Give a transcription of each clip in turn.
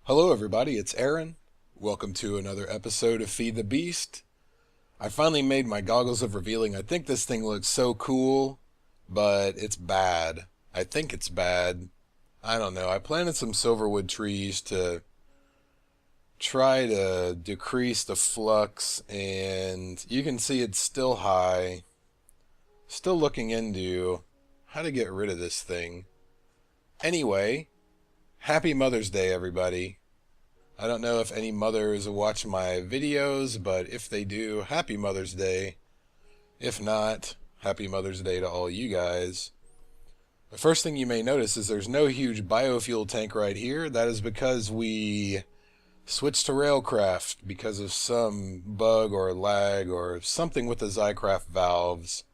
Hello everybody, it's Aaron. Welcome to another episode of Feed the Beast. I finally made my goggles of revealing. I think this thing looks so cool, but it's bad. I think it's bad. I don't know. I planted some silverwood trees to try to decrease the flux, and you can see it's still high. Still looking into how to get rid of this thing. Anyway, happy Mother's Day, everybody. I don't know if any mothers watch my videos, but if they do, happy Mother's Day. If not, happy Mother's Day to all you guys. The first thing you may notice is there's no huge biofuel tank right here. That is because we switched to Railcraft because of some bug or lag or something with the Xycraft valves.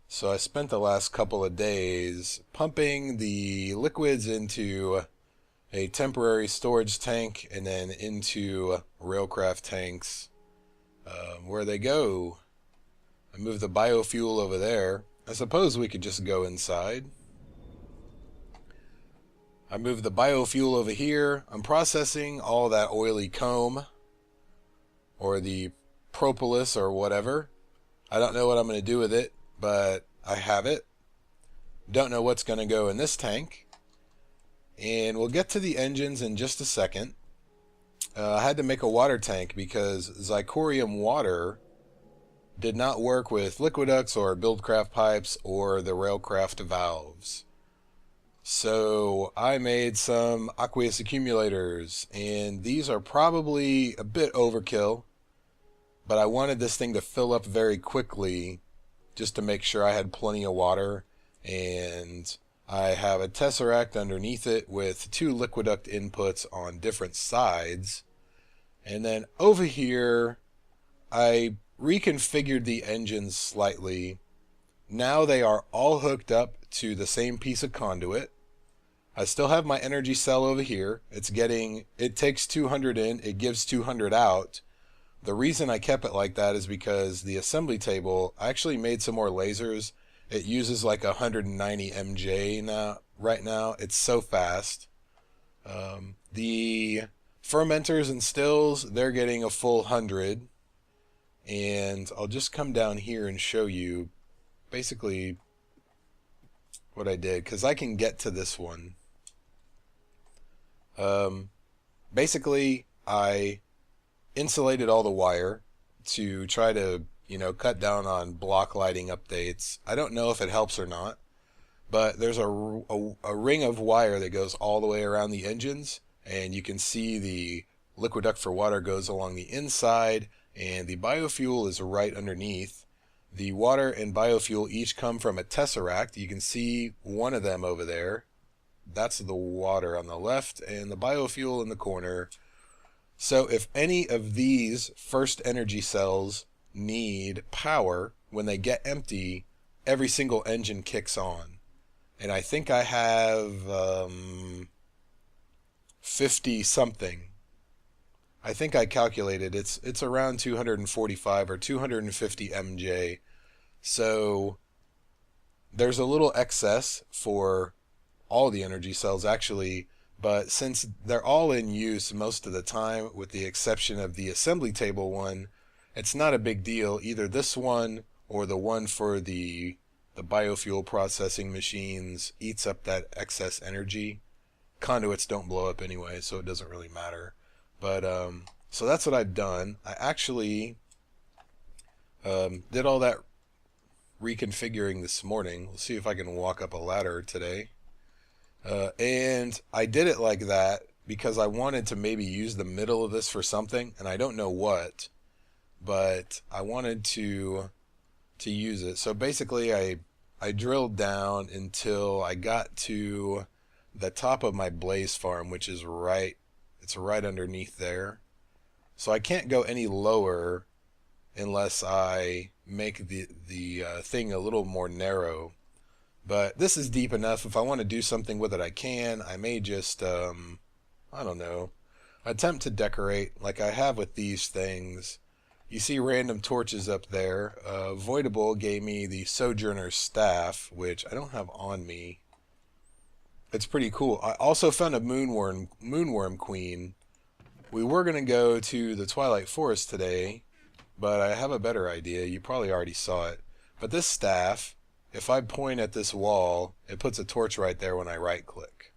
So I spent the last couple of days pumping the liquids into a temporary storage tank and then into Railcraft tanks where they go. I moved the biofuel over there. I suppose we could just go inside. I moved the biofuel over here. I'm processing all that oily comb or the propolis or whatever. I don't know what I'm going to do with it, but I have it. Don't know what's going to go in this tank. And we'll get to the engines in just a second. I had to make a water tank because Xycorium water did not work with Liquiducts or Buildcraft pipes or the Railcraft valves. So I made some aqueous accumulators, and these are probably a bit overkill, but I wanted this thing to fill up very quickly just to make sure I had plenty of water. And I have a tesseract underneath it with two liquiduct inputs on different sides. And then over here, I reconfigured the engines slightly. Now they are all hooked up to the same piece of conduit. I still have my energy cell over here. It takes 200 in, it gives 200 out. The reason I kept it like that is because the assembly table, I actually made some more lasers. It uses like 190 MJ now. Right now, it's so fast. The fermenters and stills, they're getting a full 100. And I'll just come down here and show you basically what I did, because I can get to this one. Basically, I insulated all the wire to try to cut down on block lighting updates. I don't know if it helps or not, but there's a ring of wire that goes all the way around the engines, and you can see the liquiduct for water goes along the inside, and the biofuel is right underneath. The water and biofuel each come from a tesseract. You can see one of them over there. That's the water on the left, and the biofuel in the corner. So if any of these first energy cells need power, when they get empty, every single engine kicks on. And I think I have 50 something. I think I calculated it's around 245 or 250 MJ. So there's a little excess for all the energy cells actually, but since they're all in use most of the time with the exception of the assembly table one, it's not a big deal. Either this one or the one for the biofuel processing machines eats up that excess energy. Conduits don't blow up anyway, so it doesn't really matter. But so that's what I've done. I actually did all that reconfiguring this morning. We'll see if I can walk up a ladder today. And I did it like that because I wanted to maybe use the middle of this for something, and I don't know what, but I wanted to use it. So basically I drilled down until I got to the top of my blaze farm, which is it's right underneath there. So I can't go any lower unless I make the thing a little more narrow. But this is deep enough. If I want to do something with it, I can. I may just, I don't know, attempt to decorate like I have with these things. You see random torches up there. Voidable gave me the Sojourner's Staff, which I don't have on me. It's pretty cool. I also found a moonworm queen. We were going to go to the Twilight Forest today, but I have a better idea. You probably already saw it. But this staff, if I point at this wall, it puts a torch right there when I right click.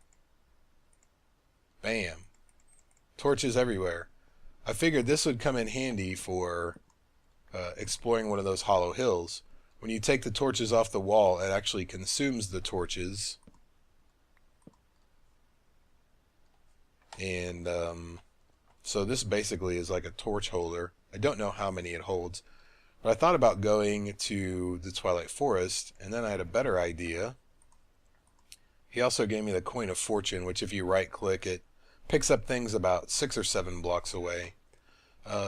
Bam. Torches everywhere. I figured this would come in handy for exploring one of those hollow hills. When you take the torches off the wall, it actually consumes the torches. And so this basically is like a torch holder. I don't know how many it holds, but I thought about going to the Twilight Forest, and then I had a better idea. He also gave me the Coin of Fortune, which if you right click, it picks up things about 6 or 7 blocks away.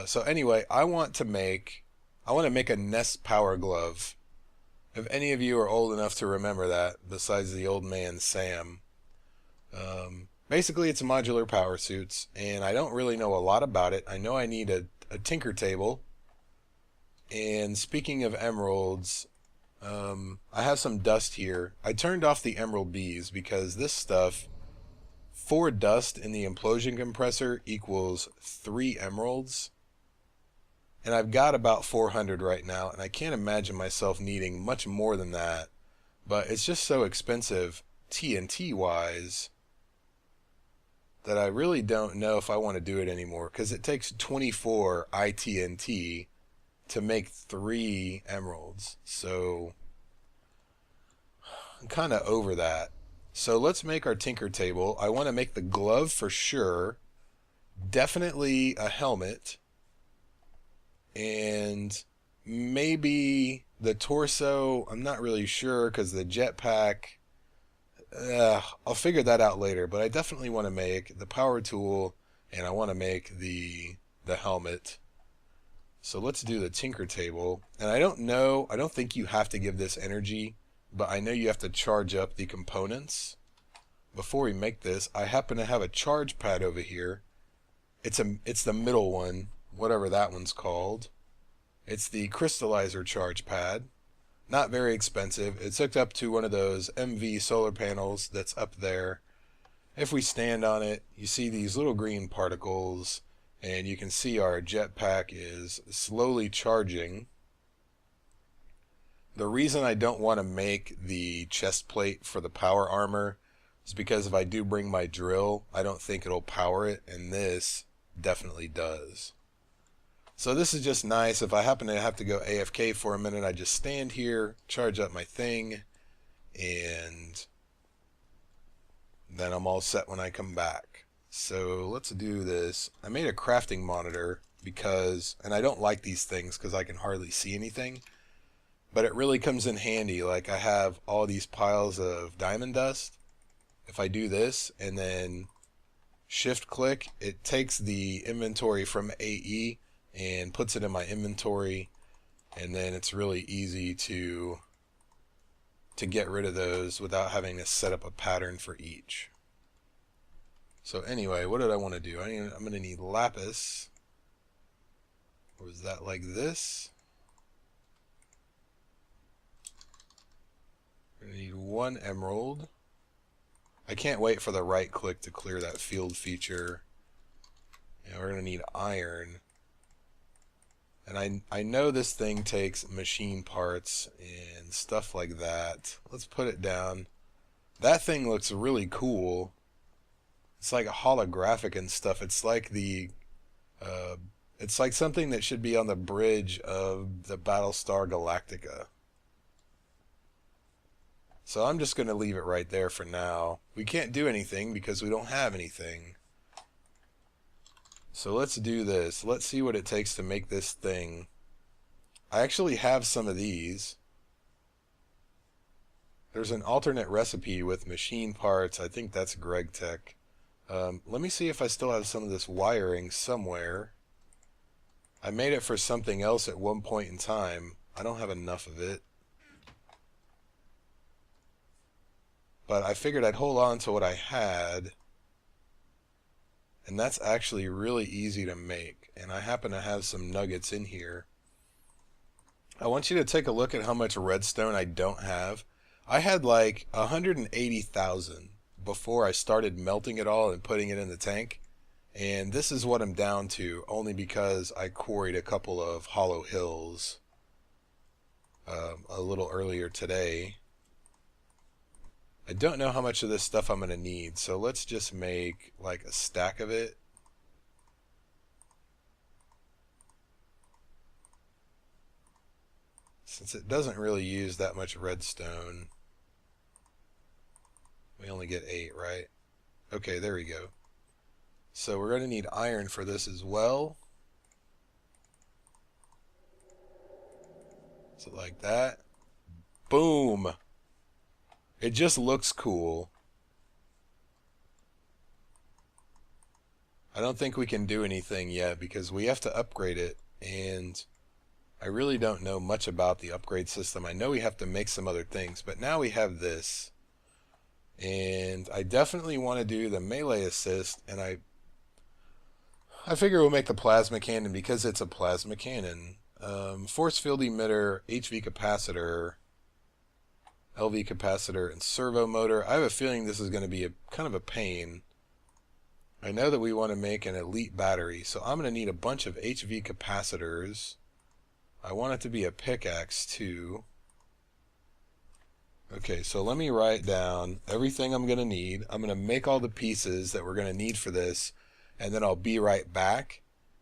So anyway, I want to make a Nest Power Glove. If any of you are old enough to remember that, besides the old man Sam. Basically, it's modular power suits, and I don't really know a lot about it. I know I need a tinker table. And speaking of emeralds, I have some dust here. I turned off the emerald bees because this stuff, 4 dust in the implosion compressor equals 3 emeralds. And I've got about 400 right now, and I can't imagine myself needing much more than that. But it's just so expensive TNT-wise that I really don't know if I want to do it anymore, because it takes 24 ITNT to make 3 emeralds. So I'm kind of over that. So let's make our tinker table. I want to make the glove for sure. Definitely a helmet. And maybe the torso. I'm not really sure because the jetpack. I'll figure that out later. But I definitely want to make the power tool, and I want to make the helmet. So let's do the tinker table. And I don't think you have to give this energy, but I know you have to charge up the components. Before we make this, I happen to have a charge pad over here. It's the middle one, whatever that one's called. It's the crystallizer charge pad. Not very expensive. It's hooked up to one of those MV solar panels that's up there. If we stand on it, you see these little green particles, and you can see our jetpack is slowly charging. The reason I don't want to make the chest plate for the power armor is because if I do bring my drill, I don't think it'll power it, and this definitely does. So this is just nice. If I happen to have to go AFK for a minute, I just stand here, charge up my thing, and then I'm all set when I come back. So let's do this. I made a crafting monitor because, and I don't like these things because I can hardly see anything, but it really comes in handy. Like I have all these piles of diamond dust. If I do this and then shift click, it takes the inventory from AE and puts it in my inventory, and then it's really easy to get rid of those without having to set up a pattern for each. So anyway, what did I want to do? I'm going to need lapis. Or is that like this? I'm going to need 1 emerald. I can't wait for the right click to clear that field feature. And we're going to need iron. And I know this thing takes machine parts and stuff like that. Let's put it down. That thing looks really cool. It's like a holographic and stuff. It's like it's like something that should be on the bridge of the Battlestar Galactica. So I'm just going to leave it right there for now. We can't do anything because we don't have anything. So let's do this. Let's see what it takes to make this thing. I actually have some of these. There's an alternate recipe with machine parts. I think that's Greg Tech. Let me see if I still have some of this wiring somewhere. I made it for something else at one point in time. I don't have enough of it. But I figured I'd hold on to what I had. And that's actually really easy to make. And I happen to have some nuggets in here. I want you to take a look at how much redstone I don't have. I had like 180,000 before I started melting it all and putting it in the tank. And this is what I'm down to, only because I quarried a couple of hollow hills a little earlier today. I don't know how much of this stuff I'm going to need, so let's just make like a stack of it. Since it doesn't really use that much redstone. We only get 8, right? Okay, there we go. So we're going to need iron for this as well. So like that. Boom! It just looks cool. I don't think we can do anything yet because we have to upgrade it, and I really don't know much about the upgrade system. I know we have to make some other things, but now we have this. And I definitely want to do the melee assist, and I figure we'll make the plasma cannon because it's a plasma cannon. Force field emitter, HV capacitor, LV capacitor, and servo motor. I have a feeling this is going to be a kind of a pain. I know that we want to make an elite battery, so I'm going to need a bunch of HV capacitors. I want it to be a pickaxe too. Okay, so let me write down everything I'm going to need. I'm going to make all the pieces that we're going to need for this, and then I'll be right back,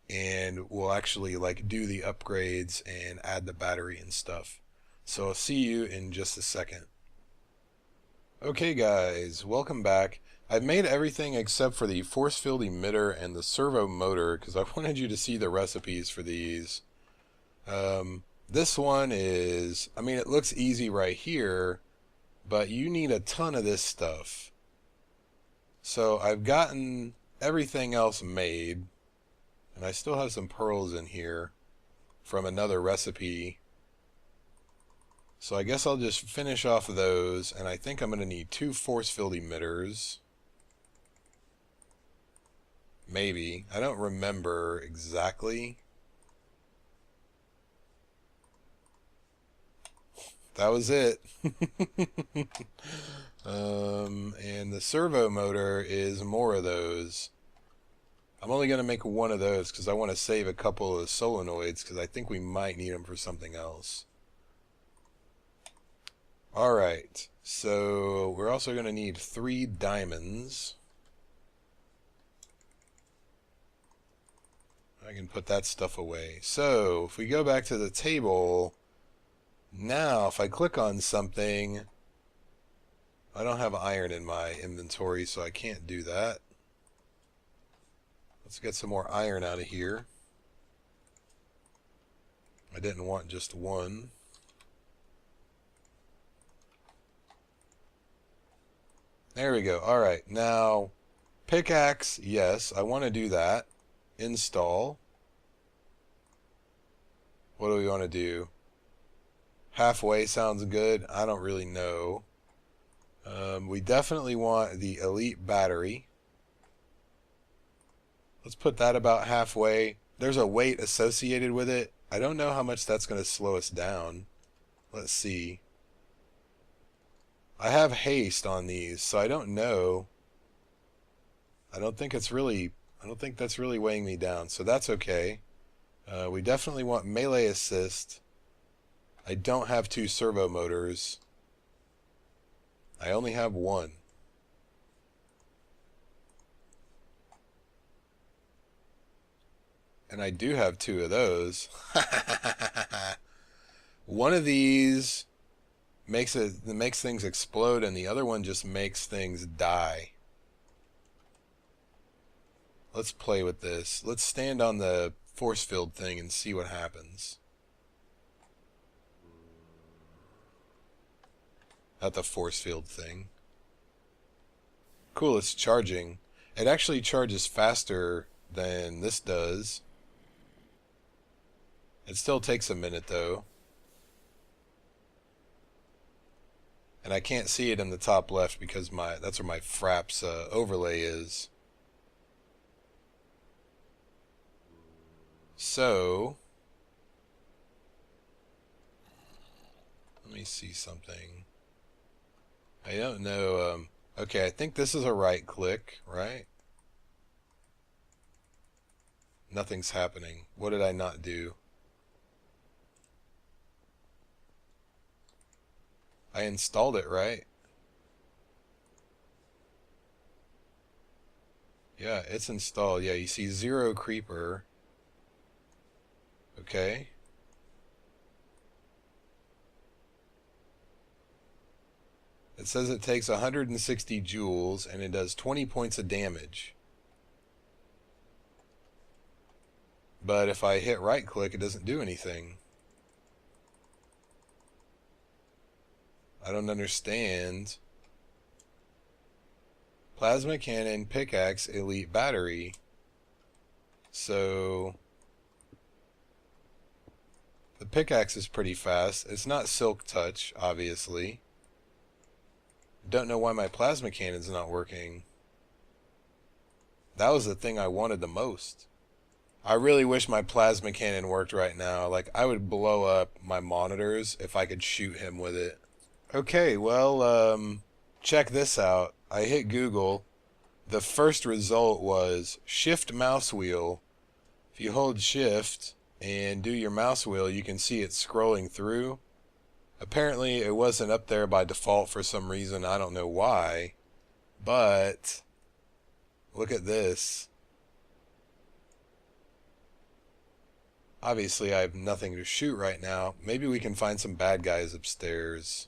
and we'll actually like do the upgrades and add the battery and stuff. So I'll see you in just a second. Okay guys, welcome back. I've made everything except for the force field emitter and the servo motor because I wanted you to see the recipes for these. This one is, I mean, it looks easy right here, but you need a ton of this stuff. So I've gotten everything else made, and I still have some pearls in here from another recipe. So I guess I'll just finish off those, and I think I'm going to need 2 force field emitters. Maybe. I don't remember exactly. That was it. And the servo motor is more of those. I'm only going to make one of those because I want to save a couple of solenoids because I think we might need them for something else. Alright, so we're also going to need 3 diamonds. I can put that stuff away. So, if we go back to the table, now if I click on something, I don't have iron in my inventory, so I can't do that. Let's get some more iron out of here. I didn't want just one. There we go. Alright, now pickaxe, yes, I want to do that. Install. What do we want to do? Halfway sounds good. I don't really know. We definitely want the elite battery. Let's put that about halfway. There's a weight associated with it. I don't know how much that's going to slow us down. Let's see. I have haste on these, so I don't know. I don't think that's really weighing me down, so that's okay. We definitely want melee assist. I don't have 2 servo motors. I only have 1. And I do have 2 of those. One of these makes things explode, and the other one just makes things die. Let's play with this. Let's stand on the force field thing and see what happens. Not the force field thing. Cool, it's charging. It actually charges faster than this does. It still takes a minute though. And I can't see it in the top left because that's where my Fraps overlay is. So, let me see something. I don't know. Okay, I think this is a right click, right? Nothing's happening. What did I not do? I installed it, right? Yeah, it's installed. Yeah, you see 0 creeper. Okay. It says it takes 160 joules and it does 20 points of damage. But if I hit right click, it doesn't do anything. I don't understand. Plasma cannon, pickaxe, elite battery. So the pickaxe is pretty fast. It's not silk touch, obviously. Don't know why my plasma cannon's not working. That was the thing I wanted the most. I really wish my plasma cannon worked right now. Like, I would blow up my monitors if I could shoot him with it. Okay, well, check this out. I hit Google. The first result was shift mouse wheel. If you hold shift and do your mouse wheel, you can see it scrolling through. Apparently it wasn't up there by default for some reason. I don't know why. But look at this. Obviously I have nothing to shoot right now. Maybe we can find some bad guys upstairs.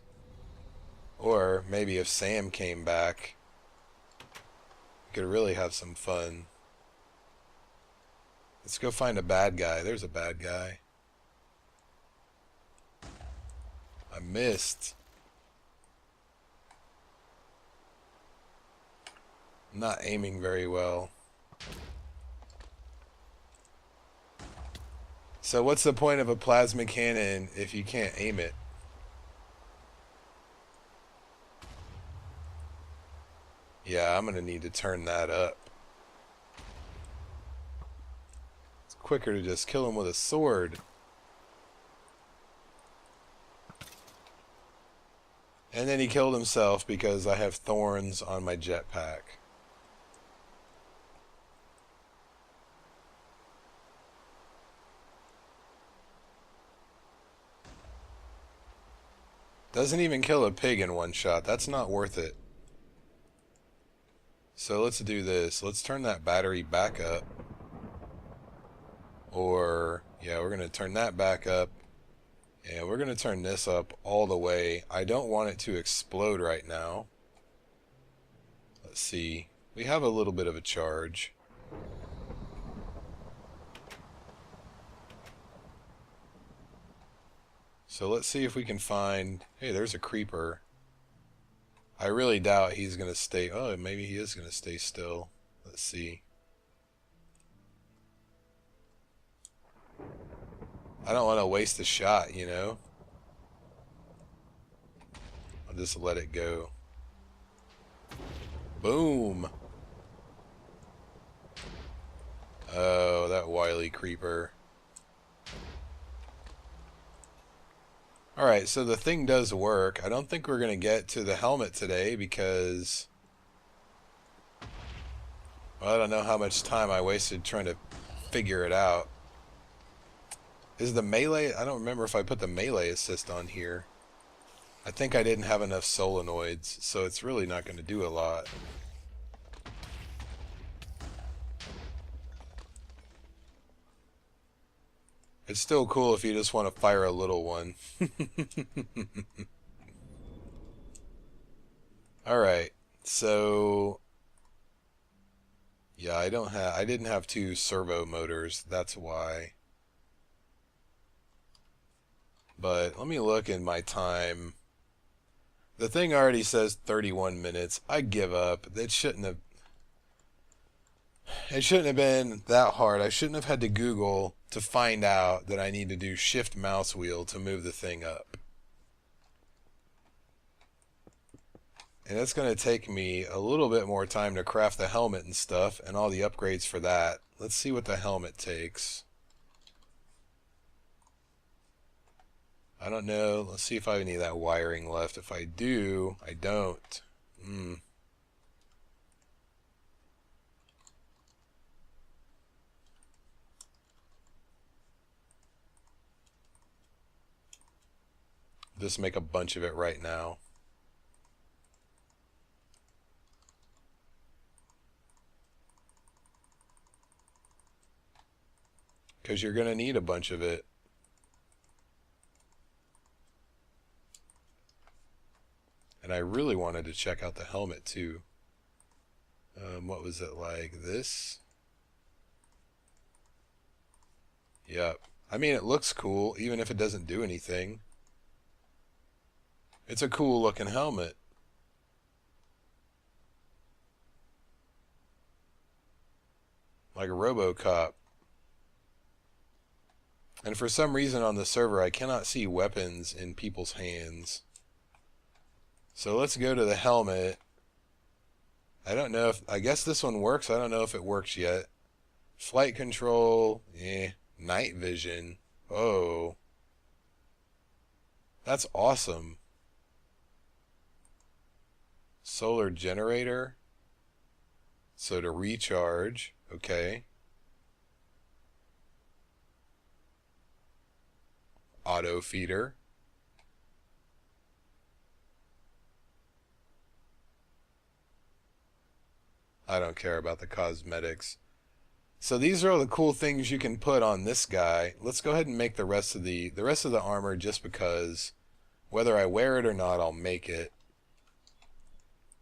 Or maybe if Sam came back, we could really have some fun. Let's go find a bad guy. There's a bad guy. I missed. I'm not aiming very well. So what's the point of a plasma cannon if you can't aim it? Yeah, I'm gonna need to turn that up. It's quicker to just kill him with a sword. And then he killed himself because I have thorns on my jetpack. Doesn't even kill a pig in one shot. That's not worth it. So let's do this. Let's turn that battery back up. Or, yeah, we're going to turn that back up. And we're going to turn this up all the way. I don't want it to explode right now. Let's see. We have a little bit of a charge. So let's see if we can find... Hey, there's a creeper. I really doubt he's going to stay... Oh, maybe he is going to stay still. Let's see. I don't want to waste a shot, you know? I'll just let it go. Boom! Oh, that wily creeper. Alright, so the thing does work. I don't think we're going to get to the helmet today because... Well, I don't know how much time I wasted trying to figure it out. Is the melee... I don't remember if I put the melee assist on here. I think I didn't have enough solenoids, so it's really not going to do a lot. It's still cool if you just want to fire a little one. Alright, so... Yeah, I didn't have 2 servo motors, that's why. But let me look in my time. The thing already says 31 minutes. I give up. It shouldn't have been that hard. I shouldn't have had to Google to find out that I need to do shift mouse wheel to move the thing up. And it's going to take me a little bit more time to craft the helmet and stuff and all the upgrades for that. Let's see what the helmet takes. I don't know. Let's see if I have any of that wiring left. If I do, I don't. Just make a bunch of it right now. Because you're going to need a bunch of it. And I really wanted to check out the helmet too. What was it like? This? Yep. I mean, it looks cool, even if it doesn't do anything. It's a cool looking helmet. Like a RoboCop. And for some reason on the server, I cannot see weapons in people's hands. So let's go to the helmet. I don't know if... I guess this one works. I don't know if it works yet. Flight control. Night vision. Oh. That's awesome. Solar generator. So to recharge. Okay. Auto feeder. I don't care about the cosmetics. So these are all the cool things you can put on this guy. Let's go ahead and make the rest of the armor just because whether I wear it or not, I'll make it.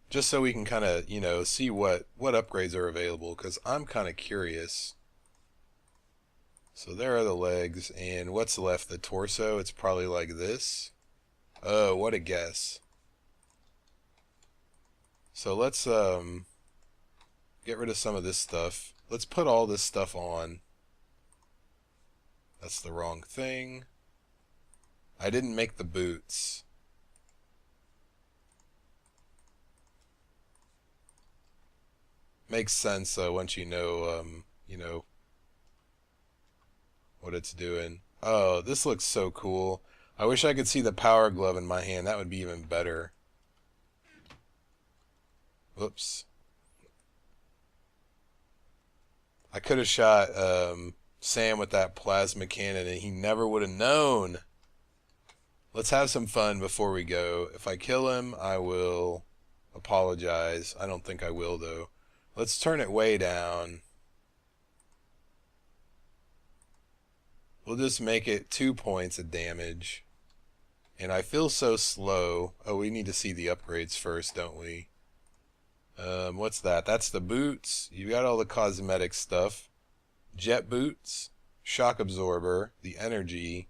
Just so we can kind of, you know, see what upgrades are available because I'm kind of curious. So there are the legs, and what's left? The torso. It's probably like this. Oh, what a guess. So let's get rid of some of this stuff. Let's put all this stuff on. That's the wrong thing. I didn't make the boots. Makes sense though once you know what it's doing. Oh, this looks so cool. I wish I could see the power glove in my hand. That would be even better. Whoops. I could have shot Sam with that plasma cannon and he never would have known. Let's have some fun before we go. If I kill him, I will apologize. I don't think I will though. Let's turn it way down. We'll just make it 2 points of damage. And I feel so slow. Oh, we need to see the upgrades first, don't we? What's that? That's the boots. You got all the cosmetic stuff. Jet boots. Shock absorber. The energy.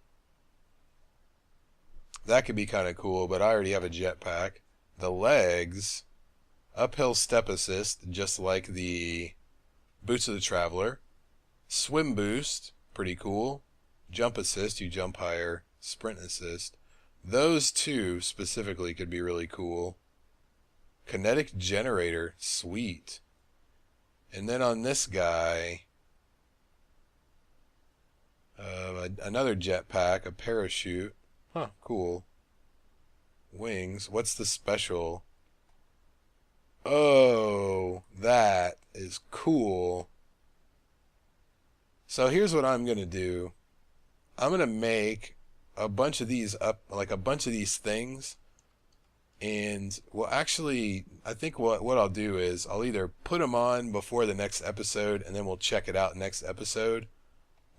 That could be kind of cool, but I already have a jetpack. The legs. Uphill step assist, just like the boots of the traveler. Swim boost. Pretty cool. Jump assist, you jump higher. Sprint assist. Those two specifically could be really cool. Kinetic generator, sweet. And then on this guy, another jetpack, a parachute. Huh, cool. Wings, what's the special? Oh, that is cool. So here's what I'm going to do. I'm going to make a bunch of these up, like a bunch of these things. And, well, actually, I think what I'll do is I'll either put them on before the next episode and then we'll check it out next episode.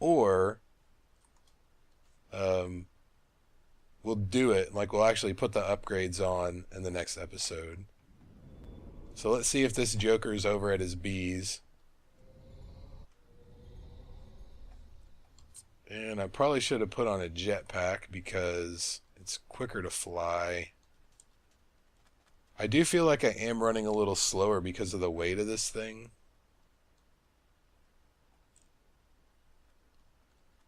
Or, we'll do it, like we'll actually put the upgrades on in the next episode. So let's see if this Joker's over at his bees. And I probably should have put on a jetpack because it's quicker to fly. I do feel like I am running a little slower because of the weight of this thing.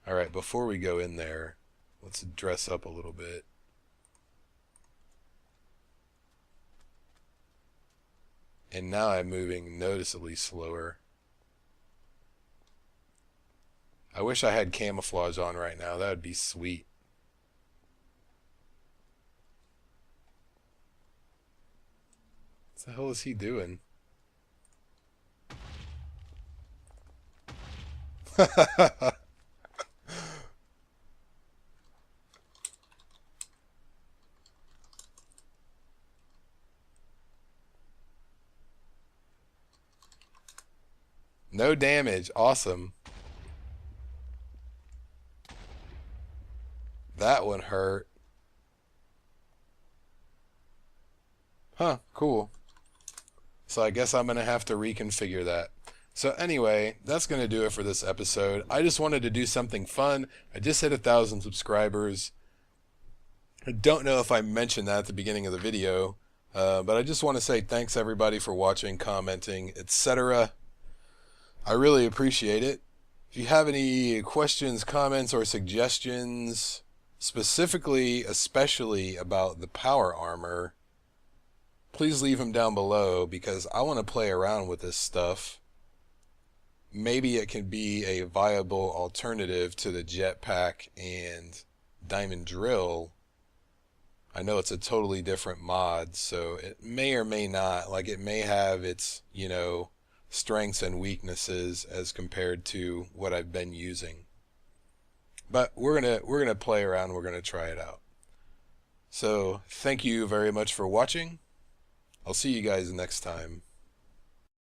Alright, before we go in there, let's dress up a little bit. And now I'm moving noticeably slower. I wish I had camouflage on right now. That would be sweet. What the hell is he doing? No damage. Awesome. That one hurt. Huh, cool. So I guess I'm going to have to reconfigure that. So anyway, that's going to do it for this episode. I just wanted to do something fun. I just hit 1,000 subscribers. I don't know if I mentioned that at the beginning of the video, but I just want to say thanks everybody for watching, commenting, etc. I really appreciate it. If you have any questions, comments, or suggestions, specifically, especially about the power armor, please leave them down below because I want to play around with this stuff. Maybe it can be a viable alternative to the jetpack and diamond drill. I know it's a totally different mod, so it may or may not, like it may have its, strengths and weaknesses as compared to what I've been using. But we're gonna play around, we're gonna try it out. So thank you very much for watching. I'll see you guys next time.